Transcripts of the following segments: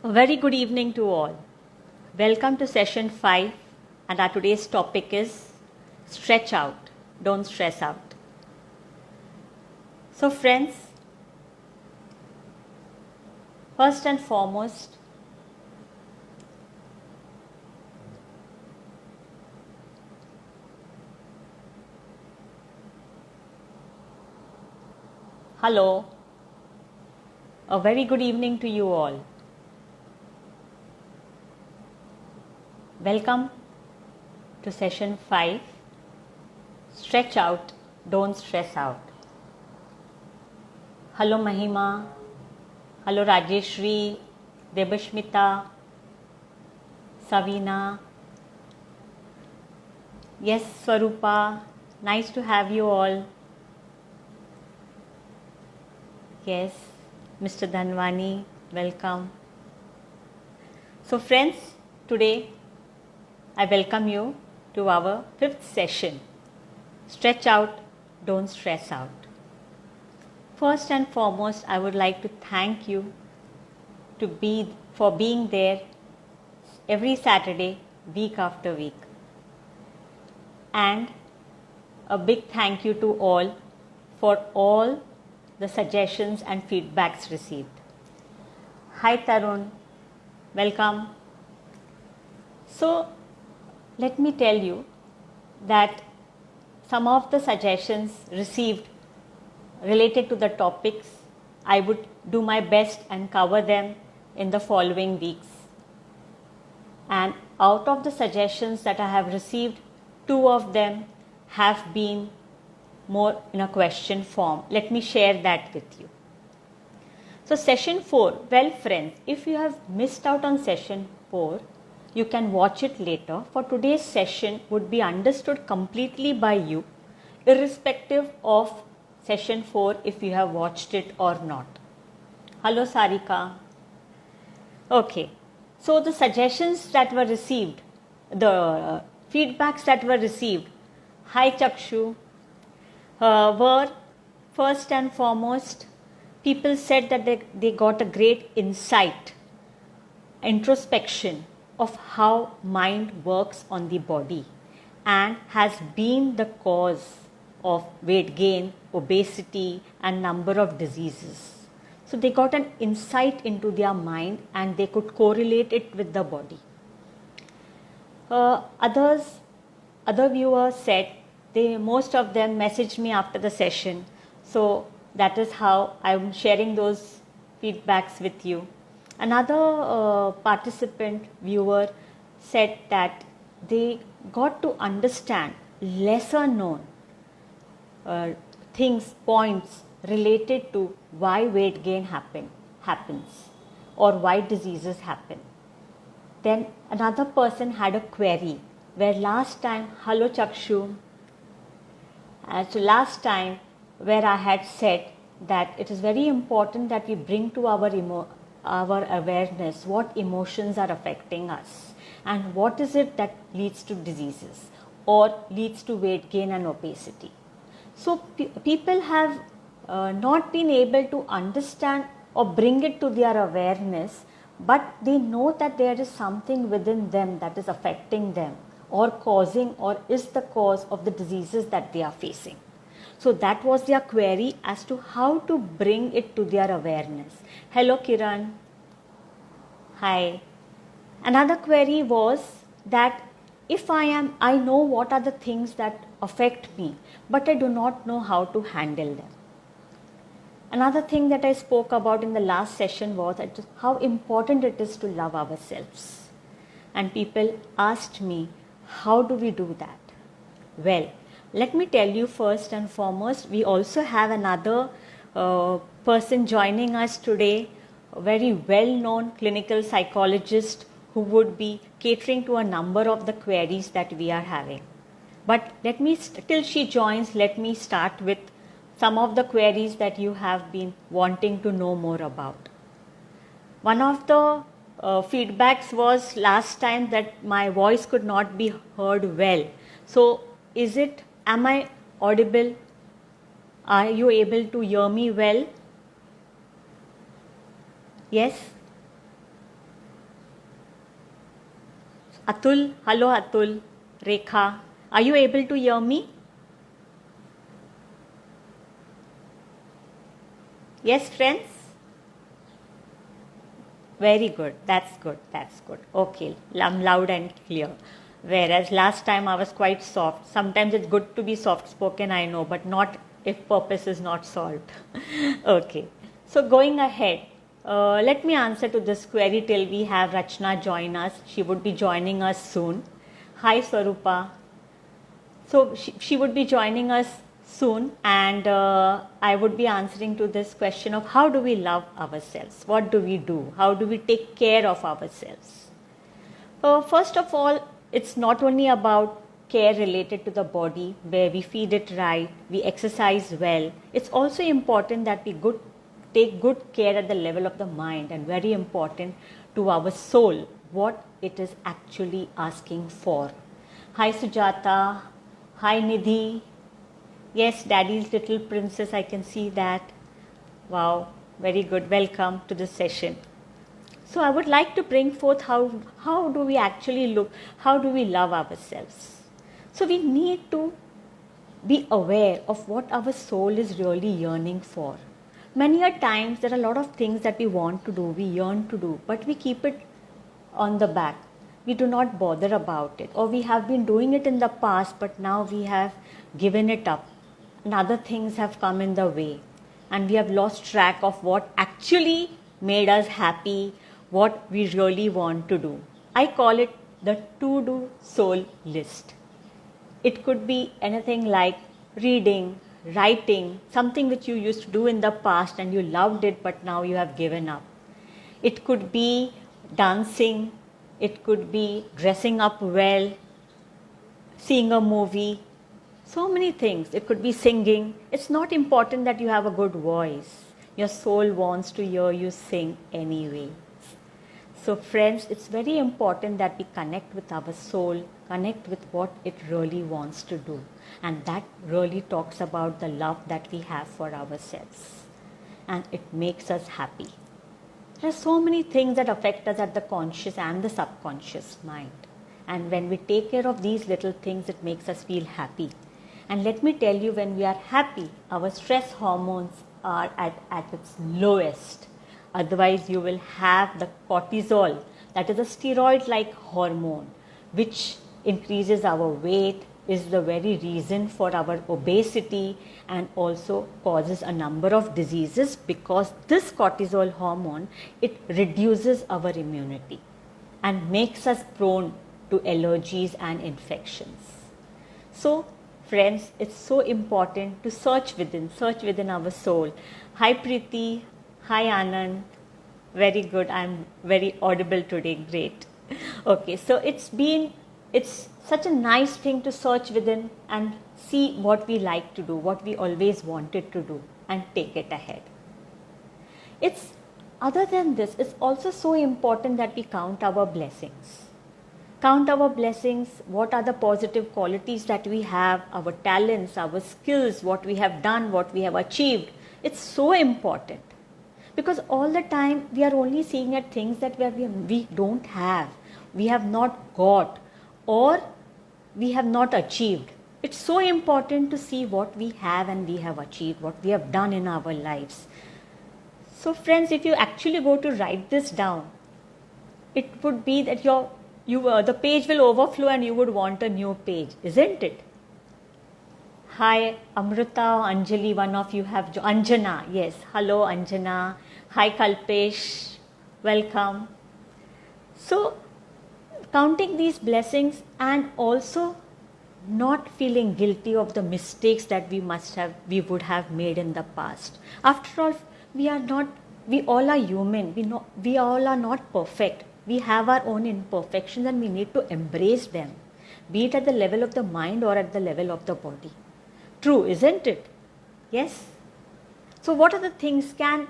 A very good evening to all. Welcome to session 5, and our today's topic is stretch out, don't stress out. So, friends, first and foremost, hello, a very good evening to you all. Welcome to session 5, stretch out, don't stress out. Hello Mahima, hello Rajeshri, Debashmita, Savina. Yes, Swarupa, nice to have you all. Yes, Mr. Dhanwani, welcome. So friends, today I welcome you to our 5th session, stretch out, don't stress out. First and foremost, I would like to thank you for being there every Saturday, week after week. And a big thank you to all for all the suggestions and feedbacks received. Hi Tarun, welcome. So, let me tell you that some of the suggestions received related to the topics, I would do my best and cover them in the following weeks. And out of the suggestions that I have received, 2 of them have been more in a question form. Let me share that with you. So session 4, well friends, if you have missed out on session 4, you can watch it later. For today's session would be understood completely by you, irrespective of session 4 if you have watched it or not. Hello Sarika. Okay, so the suggestions that were received, the feedbacks that were received, hi Chakshu, were first and foremost, people said that they got a great insight, introspection of how mind works on the body and has been the cause of weight gain, obesity and number of diseases. So they got an insight into their mind and they could correlate it with the body. Other viewers said, most of them messaged me after the session. So that is how I'm sharing those feedbacks with you. Another participant viewer said that they got to understand lesser known things, points related to why weight gain happens or why diseases happen. Then another person had a query where last time, hello Chakshu, so last time where I had said that it is very important that we bring to our awareness what emotions are affecting us and what is it that leads to diseases or leads to weight gain and obesity. So people have not been able to understand or bring it to their awareness, but they know that there is something within them that is affecting them or causing or is the cause of the diseases that they are facing. So that was their query as to how to bring it to their awareness. Hello Kiran. Hi. Another query was that if I know what are the things that affect me, but I do not know how to handle them. Another thing that I spoke about in the last session was how important it is to love ourselves. And people asked me, how do we do that? Well, let me tell you first and foremost, we also have another person joining us today, a very well-known clinical psychologist who would be catering to a number of the queries that we are having. But till she joins, let me start with some of the queries that you have been wanting to know more about. One of the feedbacks was last time that my voice could not be heard well. So am I audible? Are you able to hear me well? Yes? Atul, hello Atul, Rekha, are you able to hear me? Yes, friends? Very good. That's good. That's good. Okay. I'm loud and clear. Whereas last time I was quite soft. Sometimes it's good to be soft spoken, I know, but not if purpose is not solved. Okay. So going ahead, let me answer to this query till we have Rachna join us. She would be joining us soon. Hi Swarupa. So she would be joining us soon, and I would be answering to this question of how do we love ourselves? What do we do? How do we take care of ourselves? First of all, it's not only about care related to the body, where we feed it right, we exercise well. It's also important that we take good care at the level of the mind, and very important to our soul, what it is actually asking for. Hi Sujata. Hi Nidhi. Yes, Daddy's little princess, I can see that. Wow, very good. Welcome to this session. So I would like to bring forth how do we actually look, how do we love ourselves. So we need to be aware of what our soul is really yearning for. Many a times there are a lot of things that we want to do, we yearn to do, but we keep it on the back. We do not bother about it, or we have been doing it in the past, but now we have given it up and other things have come in the way, and we have lost track of what actually made us happy, what we really want to do. I call it the to-do soul list. It could be anything like reading, writing, something which you used to do in the past and you loved it, but now you have given up. It could be dancing, it could be dressing up well, seeing a movie, so many things. It could be singing. It's not important that you have a good voice. Your soul wants to hear you sing anyway. So friends, it's very important that we connect with our soul, connect with what it really wants to do. And that really talks about the love that we have for ourselves. And it makes us happy. There are so many things that affect us at the conscious and the subconscious mind. And when we take care of these little things, it makes us feel happy. And let me tell you, when we are happy, our stress hormones are at its lowest. Otherwise, you will have the cortisol, that is a steroid-like hormone, which increases our weight, is the very reason for our obesity, and also causes a number of diseases, because this cortisol hormone, it reduces our immunity and makes us prone to allergies and infections. So friends, it's so important to search within our soul. Hi Preeti, hi Anand, very good, I'm very audible today, great. Okay, so it's such a nice thing to search within and see what we like to do, what we always wanted to do, and take it ahead. Other than this, it's also so important that we count our blessings. Count our blessings, what are the positive qualities that we have, our talents, our skills, what we have done, what we have achieved. It's so important, because all the time we are only seeing at things that we don't have, we have not got, or we have not achieved. It's so important to see what we have and we have achieved, what we have done in our lives. So friends, if you actually go to write this down, it would be that the page will overflow and you would want a new page, isn't it? Hi Amrita, Anjali, one of you have Anjana, yes, hello Anjana. Hi Kalpesh, welcome. So counting these blessings and also not feeling guilty of the mistakes that we would have made in the past. After all, we all are human, we all are not perfect. We have our own imperfections and we need to embrace them, be it at the level of the mind or at the level of the body. True, isn't it? Yes? So what are the things, can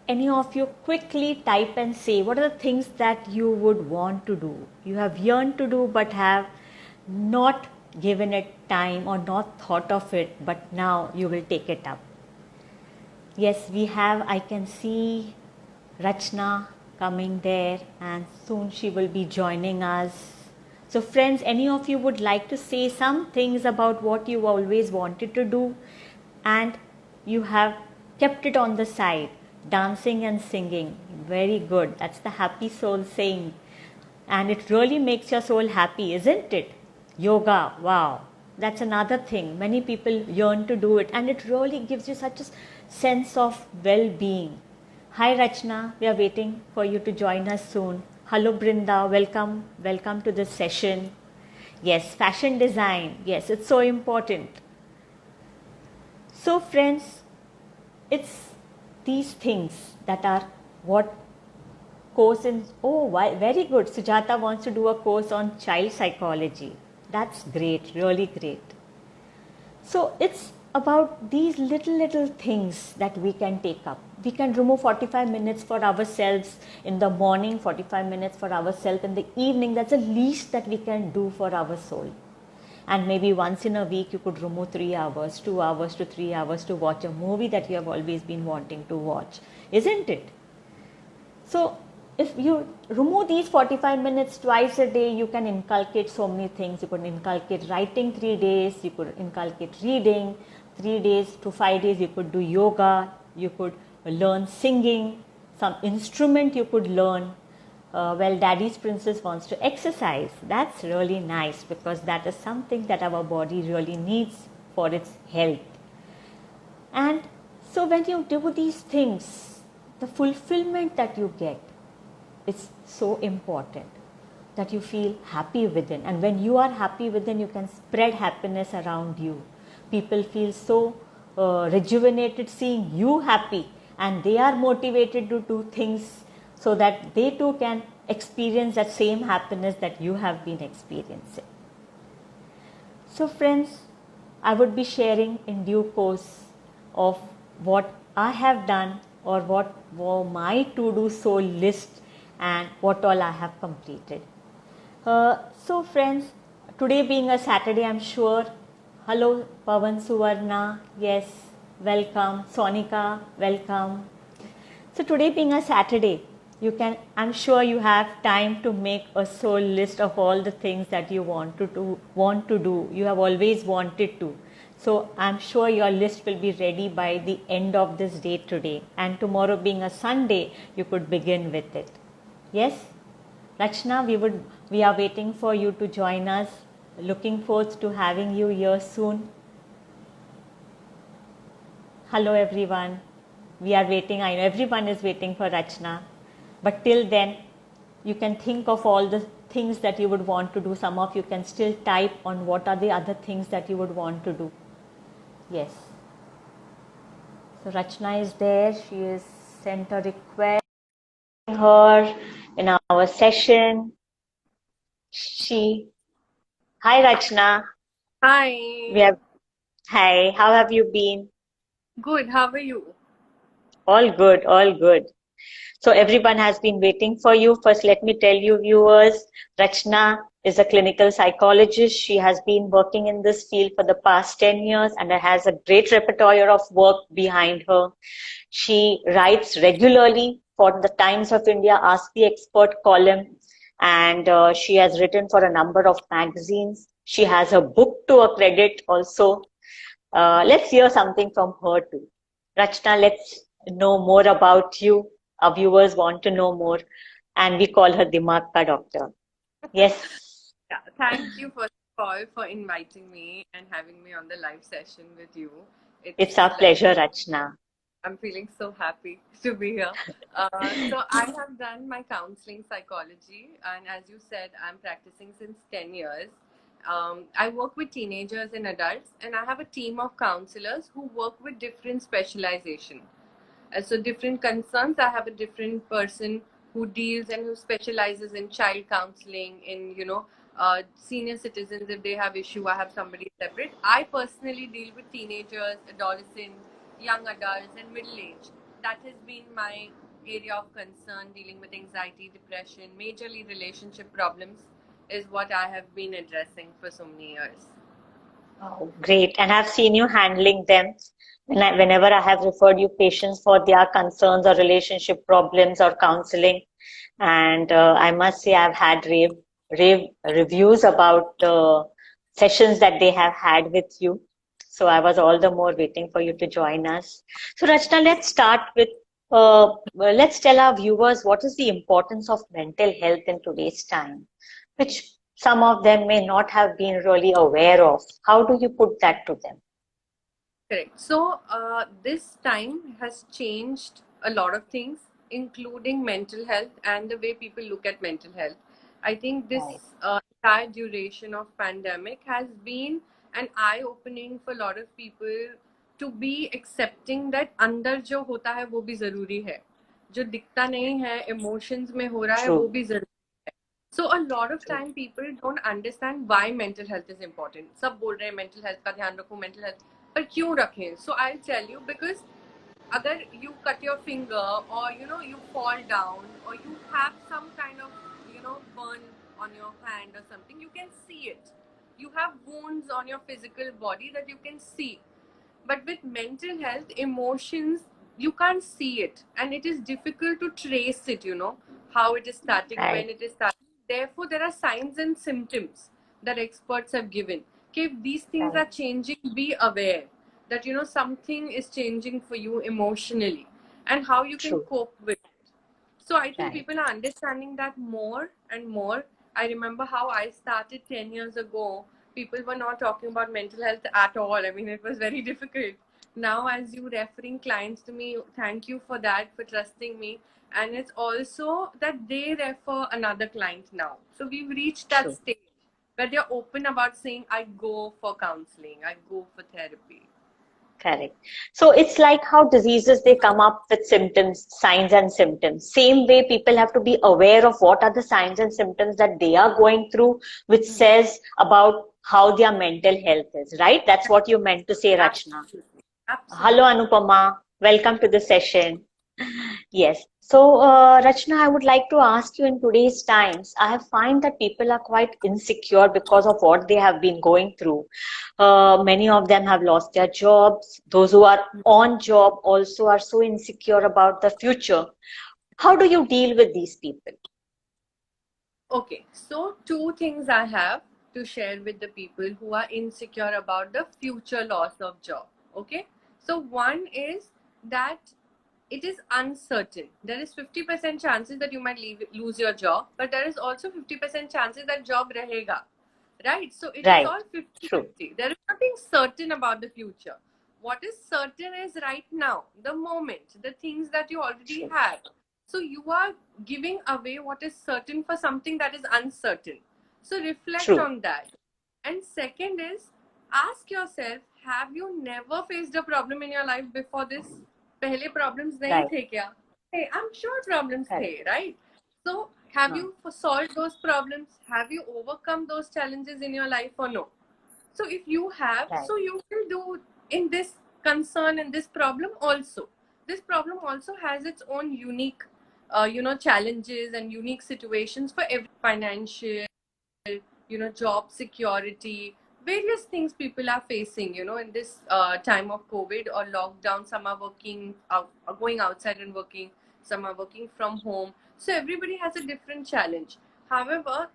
any of you quickly type and say, what are the things that you would want to do? You have yearned to do but have not given it time or not thought of it, but now you will take it up. Yes, I can see Rachna coming there, and soon she will be joining us. So friends, any of you would like to say some things about what you always wanted to do and you have kept it on the side, dancing and singing. Very good. That's the happy soul saying. And it really makes your soul happy, isn't it? Yoga, wow. That's another thing. Many people yearn to do it and it really gives you such a sense of well-being. Hi Rachna, we are waiting for you to join us soon. Hello Brinda, welcome to this session. Yes, fashion design. Yes, it's so important. So friends, it's these things that are what course in, oh, very good. Sujata wants to do a course on child psychology. That's great, really great. So it's about these little things that we can take up. We can remove 45 minutes for ourselves in the morning, 45 minutes for ourselves in the evening. That's the least that we can do for our soul. And maybe once in a week you could remove 3 hours, 2 hours to 3 hours to watch a movie that you have always been wanting to watch, isn't it? So if you remove these 45 minutes twice a day, you can inculcate so many things. You could inculcate writing 3 days, you could inculcate reading 3 days to 5 days, you could do yoga, you could learn singing, some instrument you could learn. Well, Daddy's Princess wants to exercise. That's really nice because that is something that our body really needs for its health. And so when you do these things, the fulfillment that you get is so important, that you feel happy within. And when you are happy within, you can spread happiness around you. People feel so rejuvenated seeing you happy and they are motivated to do things so that they too can experience that same happiness that you have been experiencing. So friends, I would be sharing in due course of what I have done or what were my to-do soul list and what all I have completed. So friends, today being a Saturday, I'm sure, hello Pavan Suvarna, yes, welcome, Sonika, welcome. So today being a Saturday, I'm sure you have time to make a soul list of all the things that you want to do. You have always wanted to. So I'm sure your list will be ready by the end of this day today. And tomorrow being a Sunday, you could begin with it. Yes? Rachna, we are waiting for you to join us. Looking forward to having you here soon. Hello everyone. We are waiting. I know everyone is waiting for Rachna. But till then, you can think of all the things that you would want to do. Some of you can still type on what are the other things that you would want to do. Yes. So Rachna is there. She has sent a request. Her in our session. Hi Rachna. Hi. Hi, how have you been? Good. How are you? All good, all good. So everyone has been waiting for you. First, let me tell you viewers, Rachna is a clinical psychologist. She has been working in this field for the past 10 years and has a great repertoire of work behind her. She writes regularly for the Times of India Ask the Expert column, and she has written for a number of magazines. She has a book to her credit also. Let's hear something from her too. Rachna, let's know more about you. Our viewers want to know more, and we call her Dimag Ka Doctor. Yes. Yeah, thank you first of all for inviting me and having me on the live session with you. It's our pleasure, Rachna. I'm feeling so happy to be here. So I have done my counseling psychology, and as you said, I'm practicing since 10 years. I work with teenagers and adults, and I have a team of counselors who work with different specialization. So different concerns, I have a different person who deals and who specializes in child counseling, in senior citizens. If they have issue, I have somebody separate. I personally deal with teenagers, adolescents, young adults, and middle age. That has been my area of concern. Dealing with anxiety, depression, majorly relationship problems is what I have been addressing for so many years. Oh, great. And I've seen you handling them. Whenever I have referred you patients for their concerns or relationship problems or counseling, and I must say I've had reviews about the sessions that they have had with you. So I was all the more waiting for you to join us. So Rachna, let's start with, let's tell our viewers what is the importance of mental health in today's time, which some of them may not have been really aware of. How do you put that to them? Correct. So, this time has changed a lot of things, including mental health and the way people look at mental health. I think this Right. entire duration of pandemic has been an eye-opening for a lot of people to be accepting that अंदर जो होता है वो भी जरूरी है, जो दिखता नहीं है emotions में हो रहा है वो True. भी जरूरी है. So a lot of time people don't understand why mental health is important. सब बोल रहे हैं mental health का ध्यान रखो, mental health, पर क्यों रखें? So I'll tell you, because अगर you cut your finger, or you fall down, or you have some kind of burn on your hand or something, you can see it. You have wounds on your physical body that you can see. But with mental health, emotions, you can't see it, and it is difficult to trace it, how it is starting, Right. when it is starting. Therefore, there are signs and symptoms that experts have given. Okay, if these things Right. are changing, be aware that something is changing for you emotionally, and how you can True. cope with it. So I think Right. people are understanding that more and more. I remember how I started 10 years ago. People were not talking about mental health at all. I mean, it was very difficult. Now, as you referring clients to me, thank you for that, for trusting me. And it's also that they refer another client now. So we've reached that True. stage where they're open about saying, I go for counseling, I go for therapy. Correct. So it's like how diseases, they come up with symptoms, signs and symptoms. Same way people have to be aware of what are the signs and symptoms that they are going through, which says about how their mental health is, right? That's what you meant to say, Rachna. Absolutely. Hello, Absolutely. Anupama. Welcome to the session. Yes. So, Rachna, I would like to ask you, in today's times, I have find that people are quite insecure because of what they have been going through. Many of them have lost their jobs. Those who are on job also are so insecure about the future. How do you deal with these people? Okay, so two things I have to share with the people who are insecure about the future loss of job. Okay, so one is that it is uncertain. There is 50% chances that you might lose your job, but there is also 50% chances that job rahega. Right? So it is Right. all 50 True. 50. There is nothing certain about the future. What is certain is right now, the moment, the things that you already True. have. So you are giving away what is certain for something that is uncertain. So reflect True. on that. And second is, ask yourself, have you never faced a problem in your life before this? पहले problems नहीं Right. थे क्या? Hey, I'm sure problems Correct. थे, right? So have Huh. you solved those problems? Have you overcome those challenges in your life or no? So if you have, Right. so you will do in this concern and this problem also. This problem also has its own unique, challenges and unique situations for every financial, job security, various things people are facing, in this time of COVID or lockdown. Some are working out, are going outside and working. Some are working from home. So everybody has a different challenge. However,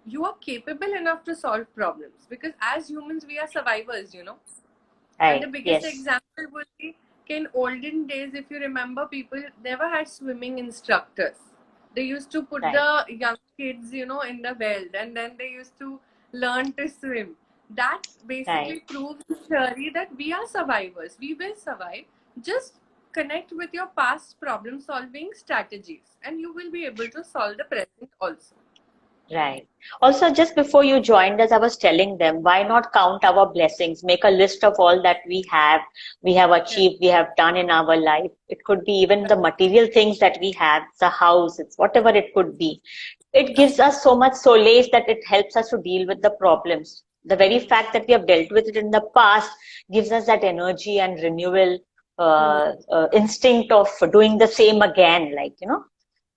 you are capable enough to solve problems, because as humans, we are survivors, And the Right. biggest Yes. example would be, in olden days, if you remember, people never had swimming instructors. They used to put Right. the young kids, in the well, and then they used to learn to swim. That basically Right. proves the theory that we are survivors. We will survive. Just connect with your past problem solving strategies, and you will be able to solve the present also. Right. Also, just before you joined us, I was telling them, why not count our blessings? Make a list of all that we have achieved, we have done in our life. It could be even the material things that we have, the house, it's whatever it could be. It gives us so much solace that it helps us to deal with the problems. The very fact that we have dealt with it in the past gives us that energy and renewal instinct of doing the same again,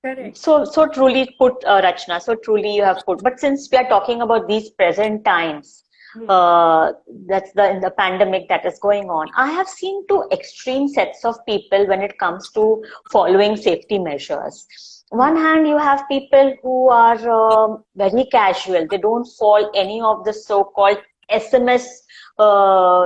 Correct. So truly put, Rachna, so truly you have put. But since we are talking about these present times, that's in the pandemic that is going on, I have seen two extreme sets of people when it comes to following safety measures. one hand you have people who are very casual. They don't follow any of the so-called SMS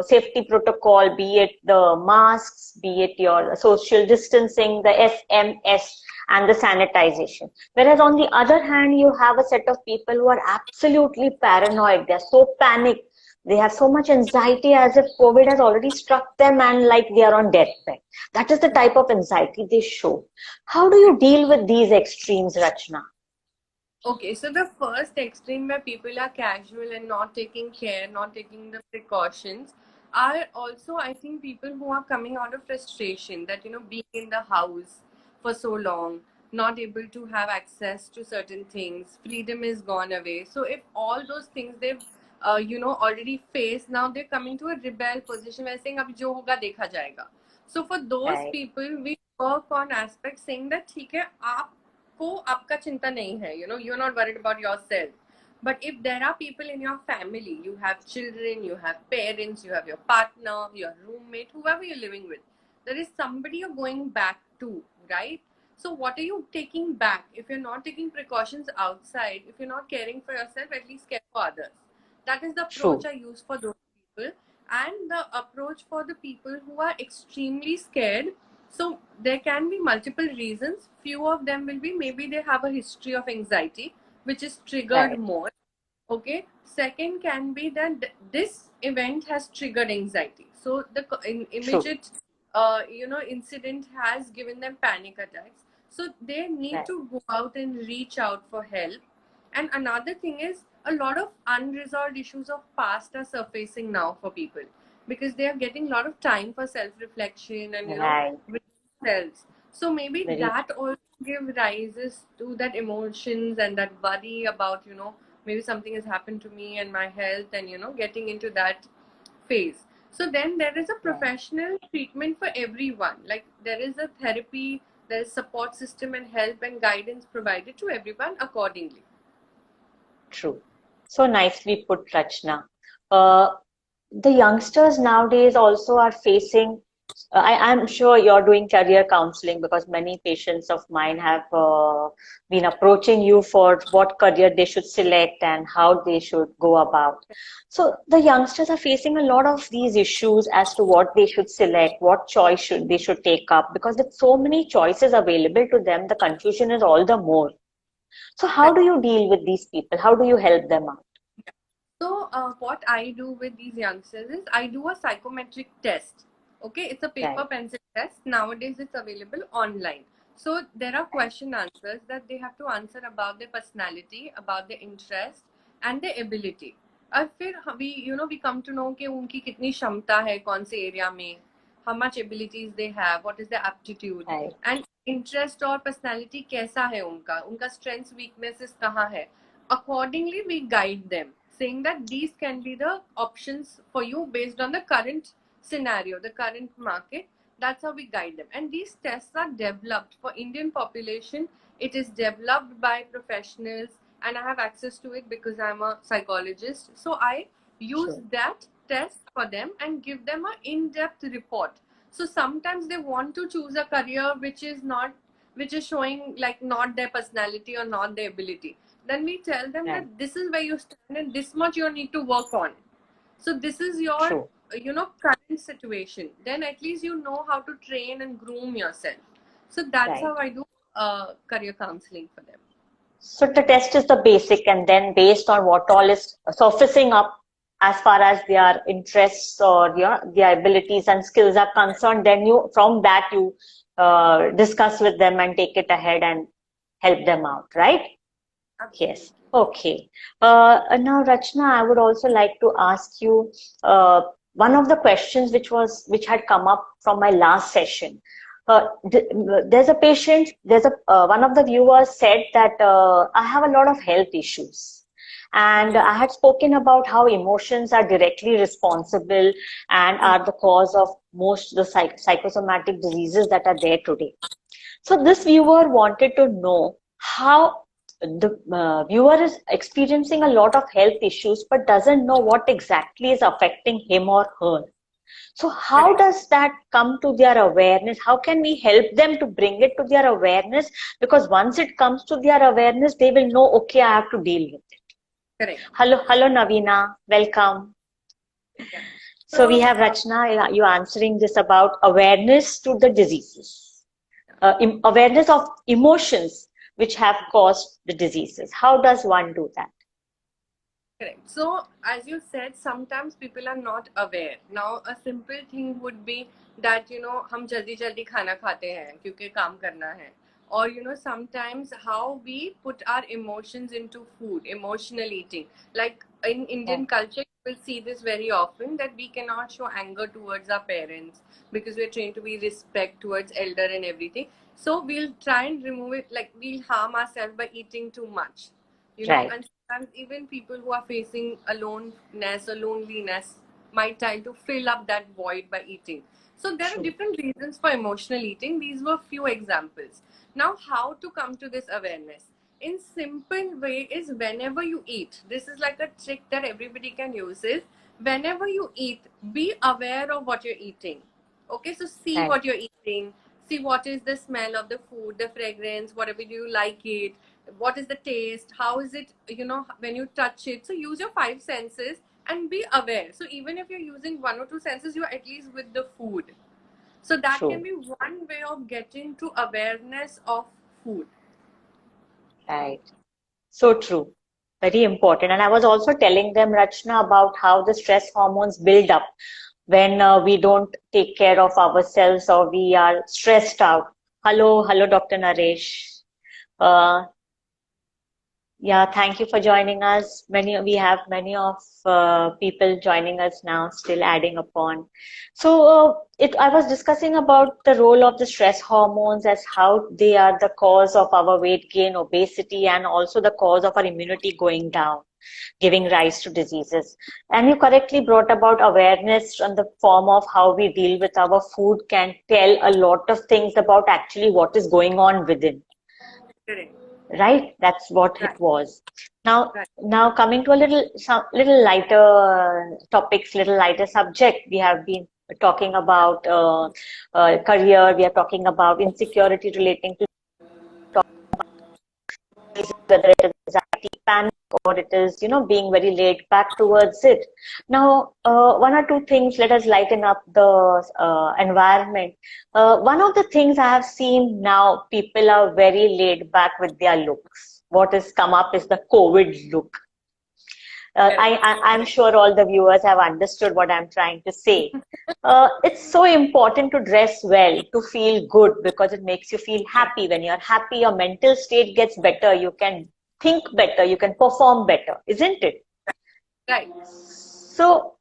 safety protocol, be it the masks, be it your social distancing, the SMS, and the sanitization. Whereas on the other hand, you have a set of people who are absolutely paranoid. They're so panicked. They have so much anxiety as if COVID has already struck them and like they are on deathbed. That is the type of anxiety they show. How do you deal with these extremes, Rachna? Okay, so the first extreme where people are casual and not taking care, not taking the precautions, are also, I think, people who are coming out of frustration that, being in the house for so long, not able to have access to certain things, freedom is gone away. So if all those things they've, already faced, now they're coming to a rebel position where saying, "Ab jo hoga dekha jayega." So for those Right, people, we work on aspects saying that, ठीक है, आप को आपका चिंता नहीं है, you're not worried about yourself. But if there are people in your family, you have children, you have parents, you have your partner, your roommate, whoever you're living with, there is somebody you're going back to, right? So what are you taking back? If you're not taking precautions outside, if you're not caring for yourself, at least care for others. That is the approach true, I use for those people. And the approach for the people who are extremely scared, so there can be multiple reasons. Few of them will be maybe they have a history of anxiety, which is triggered right, more. Okay. Second can be that this event has triggered anxiety. So the true, immediate, incident has given them panic attacks. So they need right, to go out and reach out for help. And another thing is a lot of unresolved issues of past are surfacing now for people because they are getting a lot of time for self-reflection and right, with themselves. So maybe very that also give rises to that emotions and that worry about maybe something has happened to me and my health and getting into that phase. So then there is a true. Right. professional treatment for everyone. Like there is a therapy, there is support system and help and guidance provided to everyone accordingly. True. So nicely put, Rachna. Uh, the youngsters nowadays also are facing, I'm sure you're doing career counseling because many patients of mine have been approaching you for what career they should select and how they should go about. So the youngsters are facing a lot of these issues as to what they should select, what choice should they should take up, because with so many choices available to them, the confusion is all the more. So how do you deal with these people? How do you help them out? So, what I do with these youngsters is I do a psychometric test. Okay, it's a paper Right, pencil test. Nowadays, it's available online. So, there are right, question answers that they have to answer about their personality, about their interest, and their ability. और फिर we come to know कि उनकी कितनी क्षमता है कौन से area में, how much abilities they have, what is their aptitude, right, and interest और personality कैसा है उनका strengths weaknesses कहाँ है. Accordingly, we guide them, saying that these can be the options for you based on the current scenario, the current market. That's how we guide them. And these tests are developed for Indian population. It is developed by professionals, and I have access to it because I'm a psychologist. So I use sure, that test for them and give them an in-depth report. So sometimes they want to choose a career which is showing like not their personality or not their ability. Then we tell them right, that this is where you stand and this much you need to work on. So this is your true, current situation. Then at least you know how to train and groom yourself. So that's right. how I do career counseling for them. So the test is the basic, and then based on what all is surfacing up as far as their interests or their abilities and skills are concerned, then you from that you discuss with them and take it ahead and help them out, right? Yes. Absolutely. Okay. Now, Rachna, I would also like to ask you one of the questions which had come up from my last session. There's a patient. There's a one of the viewers said that I have a lot of health issues, and Yes. I had spoken about how emotions are directly responsible and are the cause of most of the psychosomatic diseases that are there today. So this viewer wanted to know how the viewer is experiencing a lot of health issues but doesn't know what exactly is affecting him or her. So how does that come to their awareness? How can we help them to bring it to their awareness? Because once it comes to their awareness, they will know, okay, I have to deal with it. Correct. Hello, Navina. Welcome. Yeah. So we So, have Rachna, you answering this about awareness to the diseases, awareness of emotions which have caused the diseases. How does one do that? correct. So, as you said, sometimes people are not aware. Now, a simple thing would be that हम जल्दी जल्दी खाना खाते हैं क्योंकि काम करना है. Or sometimes how we put our emotions into food, emotional eating. Like in Indian culture, you will see this very often that we cannot show anger towards our parents because we're trained to be respect towards elder and everything. So we'll try and remove it, like we'll harm ourselves by eating too much. Right. And sometimes even people who are facing aloneness or loneliness might try to fill up that void by eating. So there are different reasons for emotional eating. These were few examples. Now, how to come to this awareness? In simple way is whenever you eat, this is like a trick that everybody can use, is whenever you eat, be aware of what you're eating. Okay, so see Right. what you're eating, see what is the smell of the food, the fragrance, whatever do you like it, what is the taste, how is it, when you touch it. So use your five senses and be aware. So even if you're using one or two senses, you're at least with the food. So that can be one way of getting to awareness of food. Right. So true. Very important. And I was also telling them, Rachna, about how the stress hormones build up when we don't take care of ourselves or we are stressed out. Hello, Dr. Naresh. Uh, Yeah, thank you for joining us. We have many of people joining us now, still adding upon. So, I was discussing about the role of the stress hormones as how they are the cause of our weight gain, obesity, and also the cause of our immunity going down, giving rise to diseases. And you correctly brought about awareness on the form of how we deal with our food can tell a lot of things about actually what is going on within. Correct. Right, that's what Right. it was. Now, Right. now coming to a little lighter topics, little lighter subject. We have been talking about career. We are talking about insecurity relating to whether it is anxiety, panic, or it is being very laid back towards it. Now, one or two things. Let us lighten up the environment. One of the things I have seen now, people are very laid back with their looks. What has come up is the COVID look. I'm sure all the viewers have understood what I'm trying to say. It's so important to dress well, to feel good, because it makes you feel happy. When you're happy, your mental state gets better. You can think better. You can perform better, isn't it? Right. So,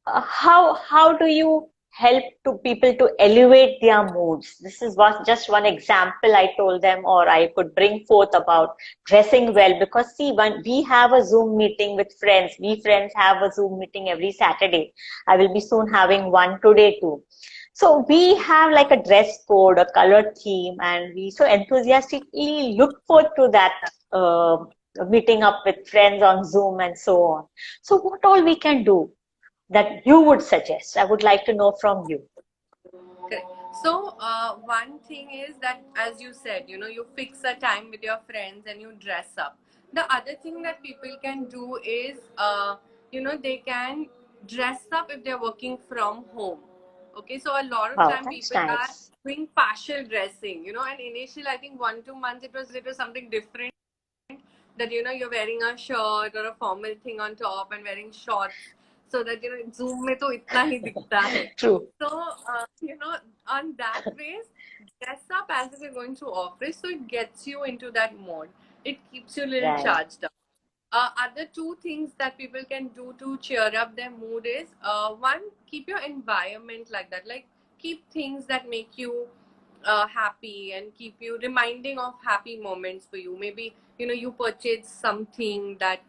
how do you help to people to elevate their moods? This is just one example I told them, or I could bring forth about dressing well. Because see, when we have a Zoom meeting with friends, we friends have a Zoom meeting every Saturday. I will be soon having one today too. So we have like a dress code, a color theme, and we so enthusiastically look forward to that meeting up with friends on Zoom and so on. So what all we can do that you would suggest? I would like to know from you. Correct. So, one thing is that, as you said, you fix a time with your friends and you dress up. The other thing that people can do is, they can dress up if they're working from home. Okay, so a lot of Wow, time that's people are nice. doing partial dressing, and initially, I think 1 2 months it was something different, that you're wearing a shirt or a formal thing on top and wearing shorts, so that Zoom में तो इतना ही दिखता है. True. So on that base, dress up as if you're going to office, so it gets you into that mode. It keeps you a little Right. charged up. Other two things that people can do to cheer up their mood is, one, keep your environment like that. Like, keep things that make you happy and keep you reminding of happy moments for you. Maybe you purchase something that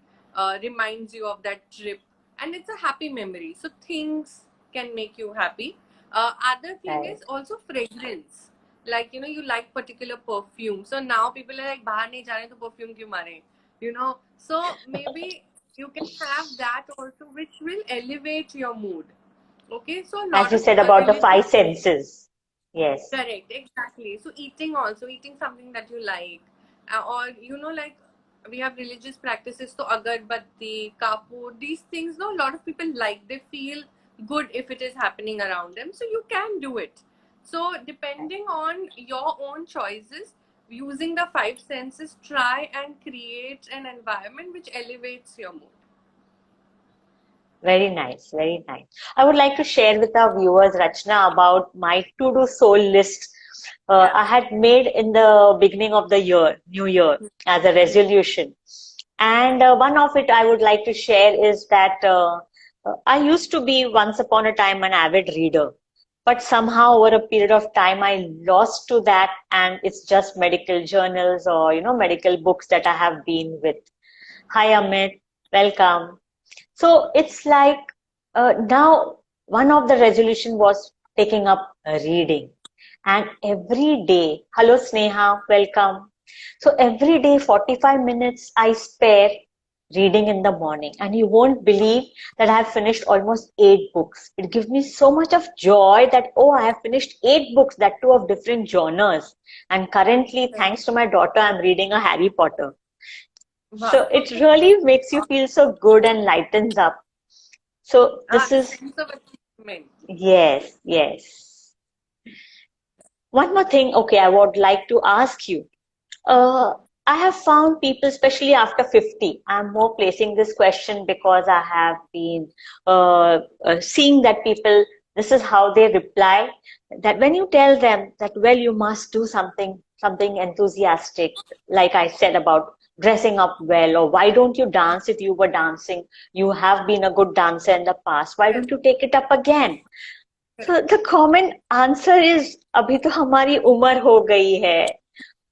reminds you of that trip, and it's a happy memory. So things can make you happy. Other thing Right. is also fragrance. Like you like particular perfume. So now people are like, बाहर नहीं जा रहे तो perfume क्यों मारे? So maybe you can have that also, which will elevate your mood. Okay, so a As lot you of said about the religious. five senses. Yes. Correct, exactly. So eating also, eating something that you like, or like we have religious practices. So agarbatti, kapoor, these things. No, a lot of people like. They feel good if it is happening around them. So you can do it. So depending on your own choices, using the five senses, try and create an environment which elevates your mood. Very nice, very nice. I would like to share with our viewers, Rachna, about my to-do soul list Yeah. I had made in the beginning of the year, New Year, as a resolution. And one of it I would like to share is that I used to be once upon a time an avid reader, but somehow over a period of time I lost to that, and it's just medical journals or medical books that I have been with. Hi Amit, welcome. So it's like now one of the resolution was taking up reading, and every day, hello Sneha, welcome. So every day, 45 minutes I spare reading in the morning, and you won't believe that I have finished almost 8 books. It gives me so much of joy that, oh, I have finished 8 books, that too of different genres. And currently, thanks to my daughter, I'm reading a Harry Potter. So Wow. it really makes you feel so good and lightens up. So this The is, sense of achievement. yes, yes. One more thing, okay, I would like to ask you. Uh, I have found people, especially after 50, I'm more placing this question because I have been seeing that people, this is how they reply, that when you tell them that, well, you must do something enthusiastic, like I said about dressing up well, or why don't you dance if you were dancing? You have been a good dancer in the past. Why Correct, don't you take it up again? So correct. the common answer is, अभी तो हमारी उम्र हो गई है,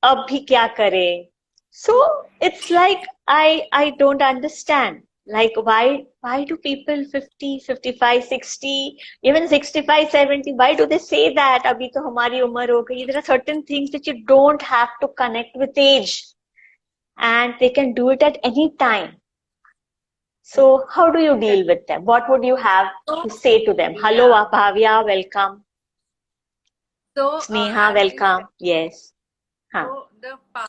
अब भी क्या करें? So it's like I don't understand. Like why do people 50, 55, 60, even 65, 70, why do they say that अभी तो हमारी उम्र हो गई? There are certain things that you don't have to connect with age, and they can do it at any time. So how do you deal with them? What would you have So, to say to them? Hello, yeah. Bhavya, welcome. So, Sneha, as you said, welcome. Yes. Huh. so the part,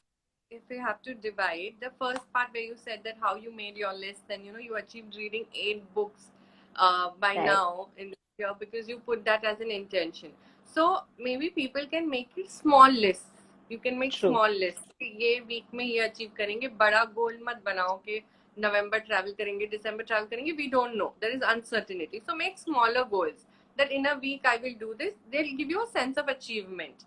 if we have to divide, the first part where you said that how you made your list, and you achieved reading 8 books by Right. now in this year because you put that as an intention. So maybe people can make it small lists. You can make True. small lists. कि ये week में ये achieve करेंगे, बड़ा गोल मत बनाओ कि नवंबर travel करेंगे, दिसंबर ट्रैवल करेंगे. We don't know. There is uncertainty. So make smaller goals. That in a week I will do this. They'll give you a sense of achievement.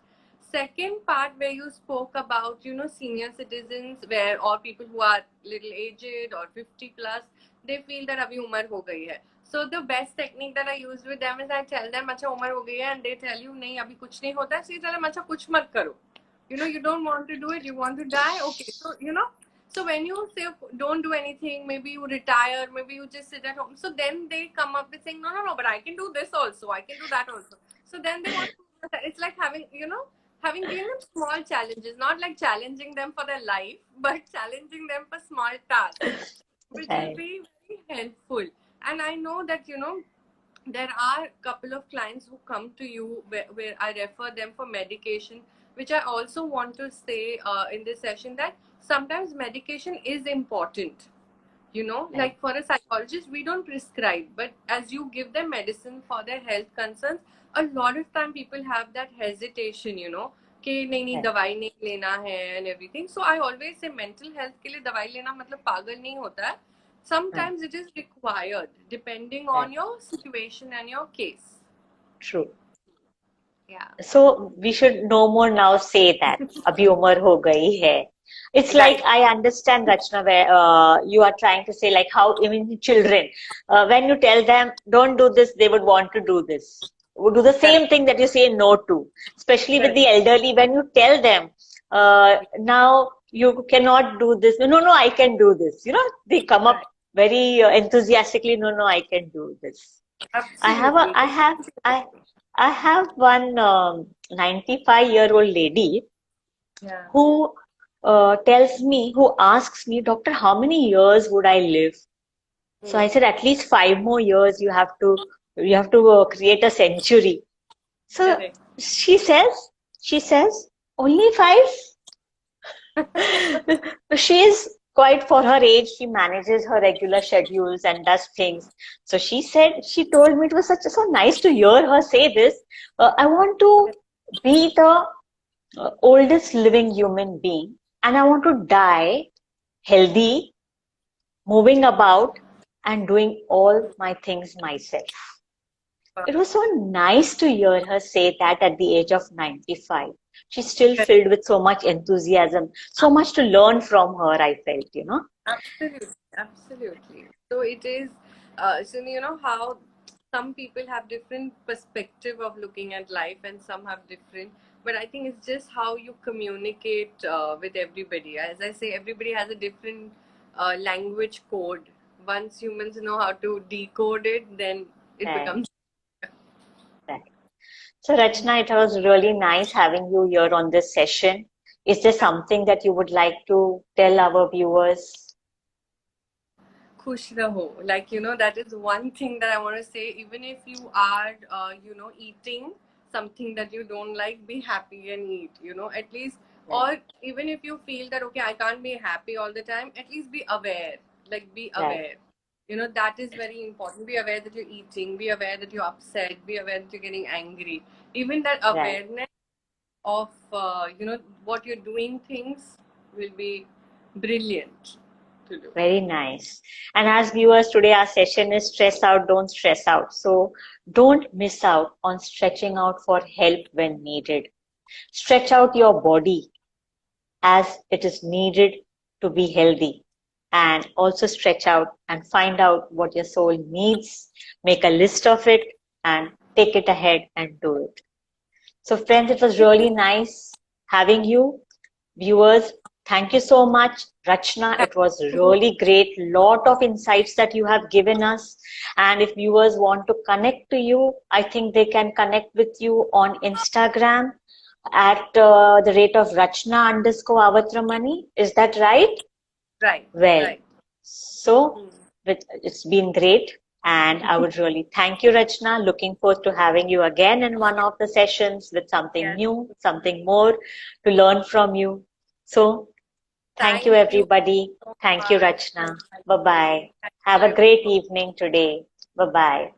Second part where you spoke about senior citizens where or people who are little aged or 50 plus, they feel that abhi umar ho gayi hai. So the best technique that I use with them is I tell them acha umar ho gayi hai, and they tell you nahi abhi kuch nahi hota hai. So you tell them acha kuch mat karo. You don't want to do it, you want to die. Okay, so so when you say don't do anything, maybe you retire, maybe you just sit at home, so then they come up with saying no, but I can do this also, I can do that also. So then they want to, it's like having given them small challenges, not like challenging them for their life, but challenging them for small tasks, which will Right. be very helpful. And I know that there are a couple of clients who come to you where I refer them for medication, which I also want to say in this session that sometimes medication is important. Right. Like for a psychologist, we don't prescribe, but as you give them medicine for their health concerns, a lot of time people have that hesitation, कि नहीं नहीं Right. दवाई नहीं लेना है and everything. So I always say mental health के लिए दवाई लेना मतलब पागल नहीं होता है. Right. Sometimes it is required depending Right. on your situation and your case. True. Yeah. So we should no more now say that abhi umar ho gayi hai. It's like Right. I understand, Rachna, where you are trying to say like how even children, when you tell them don't do this, they would want to do this. Would do the same Correct. thing that you say no to. Especially with Correct. the elderly, when you tell them now you cannot do this. No, no, no, I can do this. They come up Right. very enthusiastically. No, no, I can do this. I have a, Absolutely. I have, I have one 95-year-old lady Yeah. who who asks me, Doctor, how many years would I live? So I Mm. said, at least 5 more years you have to you have to create a century. So Correct. she says, only 5? She is quite for her age. She manages her regular schedules and does things. So she told me it was so nice to hear her say this. I want to be the oldest living human being, and I want to die healthy, moving about, and doing all my things myself. It was so nice to hear her say that at the age of 95. She's still Correct. filled with so much enthusiasm, so much to learn from her, I felt. Absolutely, absolutely. So it is, so you know how some people have different perspective of looking at life and some have different, but I think it's just how you communicate with everybody. As I say, everybody has a different language code. Once humans know how to decode it, then it Right, becomes. right. So, Rachna, it was really nice having you here on this session. Is there something that you would like to tell our viewers? खुश रहो, like that is one thing that I want to say. Even if you are eating something that you don't like, be happy and eat, at least. Right, Or even if you feel that okay, I can't be happy all the time, at least be aware. Like, be right, aware. That is very important. Be aware that you're eating, be aware that you're upset, be aware that you're getting angry. Even that right. awareness of what you're doing things will be brilliant to do. Very nice. And as viewers, today our session is stress out, don't stress out. So, don't miss out on stretching out for help when needed. Stretch out your body as it is needed to be healthy, and also stretch out and find out what your soul needs, make a list of it, and take it ahead and do it. So, friends, it was really nice having you. Viewers, thank you so much. Rachna, Thank it was you. really great. Lot of insights that you have given us. And if viewers want to connect to you, I think they can connect with you on Instagram at the rate of Rachna underscore Avatramani. Is that right? Right, Well, right. so Hmm. it's been great. And I would really thank you, Rachna. Looking forward to having you again in one of the sessions with something Yes. new, something more to learn from you. So thank you, Thank you everybody. so Thank you, much for Rachna. Bye inviting bye. me. Thank Have a you. great evening today. Bye bye.